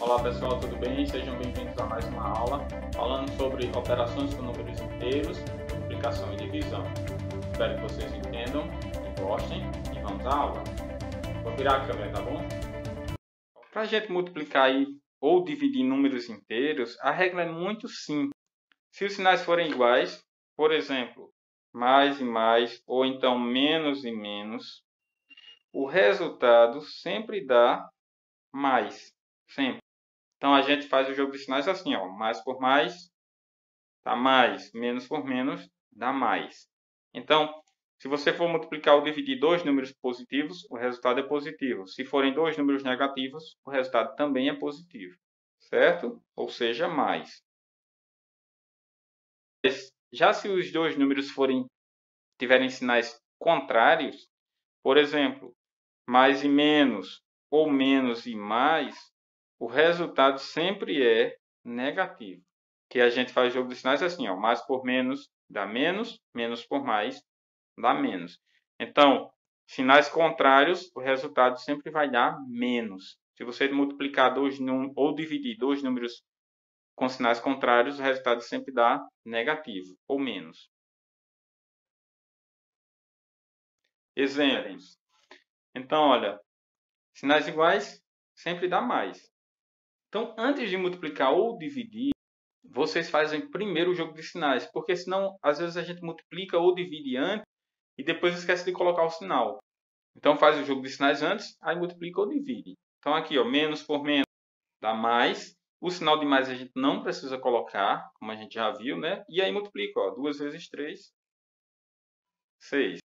Olá pessoal, tudo bem? Sejam bem-vindos a mais uma aula falando sobre operações com números inteiros, multiplicação e divisão. Espero que vocês entendam, gostem e vamos à aula. Vou virar a câmera, tá bom? Para a gente multiplicar ou dividir números inteiros, a regra é muito simples. Se os sinais forem iguais, por exemplo, mais e mais ou então menos e menos, o resultado sempre dá mais, sempre. Então, a gente faz o jogo de sinais assim, ó, mais por mais dá mais, menos por menos dá mais. Então, se você for multiplicar ou dividir dois números positivos, o resultado é positivo. Se forem dois números negativos, o resultado também é positivo, certo? Ou seja, mais. Já se os dois números tiverem sinais contrários, por exemplo, mais e menos ou menos e mais, o resultado sempre é negativo. Que a gente faz jogo de sinais assim, ó, mais por menos dá menos, menos por mais dá menos. Então, sinais contrários, o resultado sempre vai dar menos. Se você multiplicar ou dividir dois números com sinais contrários, o resultado sempre dá negativo ou menos. Exemplos. Então, olha, sinais iguais sempre dá mais. Então, antes de multiplicar ou dividir, vocês fazem primeiro o jogo de sinais, porque senão, às vezes, a gente multiplica ou divide antes e depois esquece de colocar o sinal. Então, faz o jogo de sinais antes, aí multiplica ou divide. Então, aqui, ó, menos por menos dá mais. O sinal de mais a gente não precisa colocar, como a gente já viu, né? E aí multiplica, ó, 2 vezes 3, 6.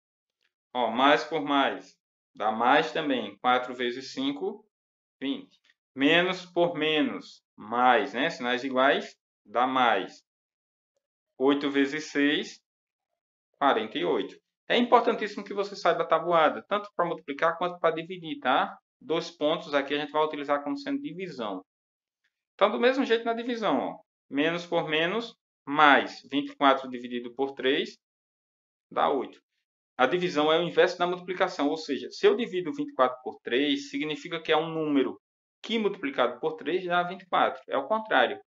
Ó, mais por mais dá mais também. 4 vezes 5, 20. Menos por menos, mais, né? Sinais iguais, dá mais. 8 vezes 6, 48. É importantíssimo que você saiba a tabuada, tanto para multiplicar quanto para dividir, tá? 2 pontos aqui a gente vai utilizar como sendo divisão. Então, do mesmo jeito na divisão, ó. Menos por menos, mais 24 dividido por 3, dá 8. A divisão é o inverso da multiplicação, ou seja, se eu divido 24 por 3, significa que é um número que multiplicado por 3 dá 24. É o contrário.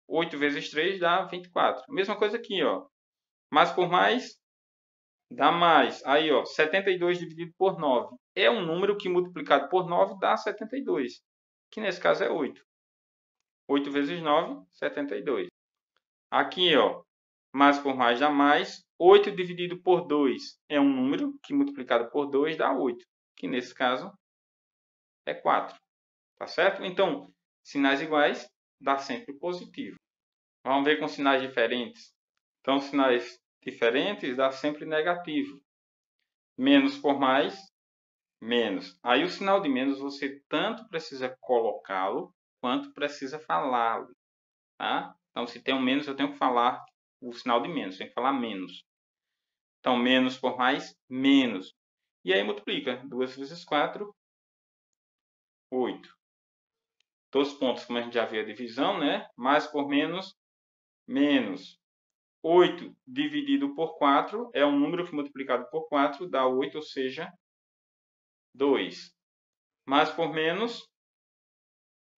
8 vezes 3 dá 24. Mesma coisa aqui, ó. Mais por mais dá mais. Aí, ó, 72 dividido por 9. É um número que multiplicado por 9 dá 72. Que nesse caso é 8. 8 vezes 9, 72. Aqui, ó, mais por mais dá mais. 8 dividido por 2 é um número que multiplicado por 2 dá 8. Que nesse caso é 4. Tá certo? Então, sinais iguais dá sempre positivo. Vamos ver com sinais diferentes. Então, sinais diferentes dá sempre negativo. Menos por mais, menos. Aí o sinal de menos você tanto precisa colocá-lo quanto precisa falá-lo. Tá? Então, se tem um menos, eu tenho que falar o sinal de menos. Tem que falar menos. Então, menos por mais, menos. E aí multiplica. 2 vezes 4, 8. Todos os pontos, como a gente já viu a divisão, né? Mais por menos, menos. 8 dividido por 4 é um número que multiplicado por 4 dá 8, ou seja, 2. Mais por menos,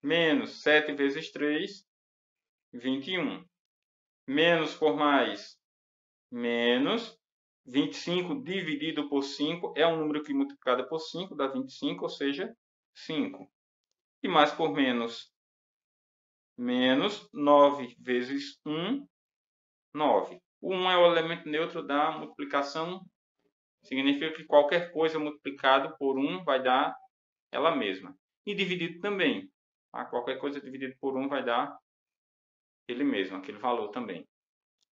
menos. 7 vezes 3, 21. Menos por mais, menos. 25 dividido por 5 é um número que multiplicado por 5 dá 25, ou seja, 5. E mais por menos, menos. 9 vezes 1, 9. O 1 é o elemento neutro da multiplicação. Significa que qualquer coisa multiplicado por 1 vai dar ela mesma. E dividido também. Tá? Qualquer coisa dividido por 1 vai dar ele mesmo, aquele valor também.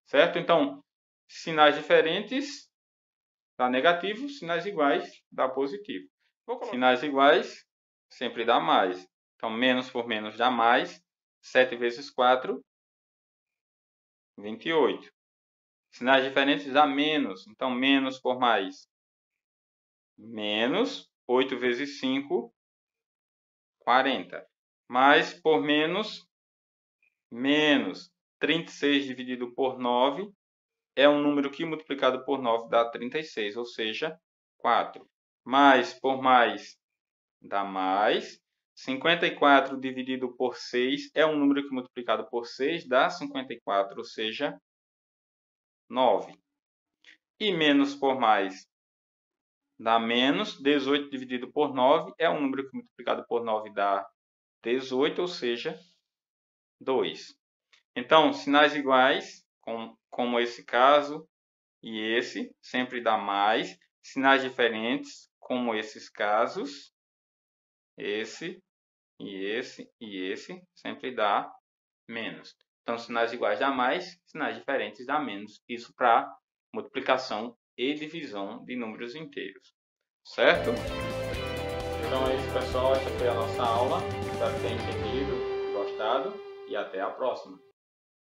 Certo? Então, sinais diferentes dá negativo, sinais iguais dá positivo. Sinais iguais sempre dá mais. Então, menos por menos dá mais. 7 vezes 4, 28. Sinais diferentes dá menos. Então, menos por mais, menos. 8 vezes 5, 40. Mais por menos, menos. 36 dividido por 9 é um número que multiplicado por 9 dá 36, ou seja, 4. Mais por mais dá mais. 54 dividido por 6 é um número que multiplicado por 6 dá 54, ou seja, 9. E menos por mais dá menos. 18 dividido por 9 é um número que multiplicado por 9 dá 18, ou seja, 2. Então, sinais iguais, como esse caso e esse, sempre dá mais. Sinais diferentes, como esses casos, esse e esse e esse, sempre dá menos. Então, sinais iguais dá mais, sinais diferentes dá menos. Isso para multiplicação e divisão de números inteiros. Certo? Então é isso, pessoal. Essa foi a nossa aula. Espero que tenham entendido, gostado e até a próxima.